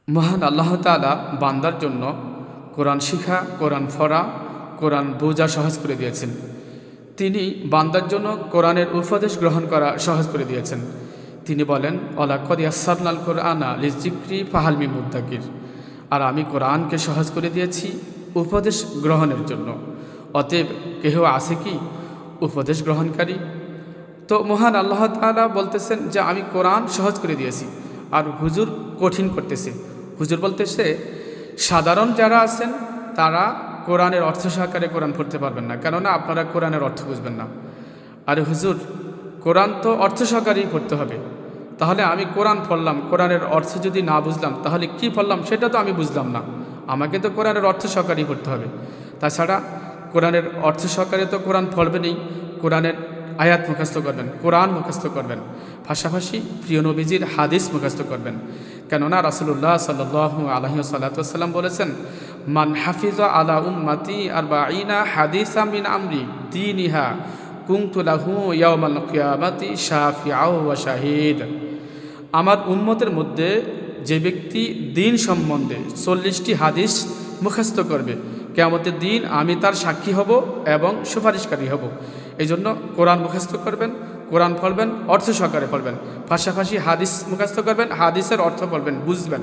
মহান আল্লাহ তাআলা বান্দার জন্য কোরআন শিখা, কোরআন পড়া, কোরআন বোঝা সহজ করে দিয়েছেন। তিনি বান্দার জন্য কোরআনের উপদেশ গ্রহণ করা সহজ করে দিয়েছেন। তিনি বলেন, ওয়ালাকাদ ইয়াসসারনাল কুরআনা লিযিকরি ফাহাল মিন মুদ্দাকির। আর আমি কোরআনকে সহজ করে দিয়েছি উপদেশ গ্রহণের জন্য, অতএব কেহ আছে কি উপদেশ গ্রহণকারী? তো মহান আল্লাহ তাআলা বলতেছেন যে আমি কোরআন সহজ করে দিয়েছি, আর হুজুর কঠিন করতেছে। হুজুর বলতেছে সাধারণ যারা আছেন তারা কোরআনের অর্থ সহকারে কোরআন পড়তে পারবেন না, কেননা আপনারা কোরআনের অর্থ বুঝবেন না। আর হুজুর কোরআন তো অর্থ সহকারেই পড়তে হবে, তাহলে আমি কোরআন পড়লাম, কোরআনের অর্থ যদি না বুঝলাম তাহলে কি পড়লাম সেটা তো আমি বুঝলাম না, আমাকে তো কোরআনের অর্থ সহকারেই পড়তে হবে। তাছাড়া কোরআনের অর্থ সহকারে তো কোরআন পড়বেনই, কোরআনের আয়াত মুখস্থ করবেন, কোরআন মুখস্থ করবেন, পাশাপাশি প্রিয় নবীজির হাদিস মুখস্থ করবেন। কেননা রাসূলুল্লাহ সাল্লাল্লাহু আলাইহি ওয়াসাল্লাম বলেছেন, মান হাফিজা আলা উম্মতি আরবাঈনা হাদিসা মিন আমরি দীনিহা কুনতু লাহু ইয়াওমাল কিয়ামাতি শাফিআও ওয়া শাহীদ। আমার উম্মতের মধ্যে যে ব্যক্তি দিন সম্বন্ধে 40টি হাদিস মুখস্থ করবে, কিয়ামতের দিন আমি তার সাক্ষী হব এবং সুপারিশকারী হব। এই জন্য কোরআন মুখস্থ করবেন, কোরআন পড়বেন, অর্থ সহকারে পড়বেন, পাশাপাশি হাদিস মুখস্থ করবেন, হাদিসের অর্থ পড়বেন, বুঝবেন।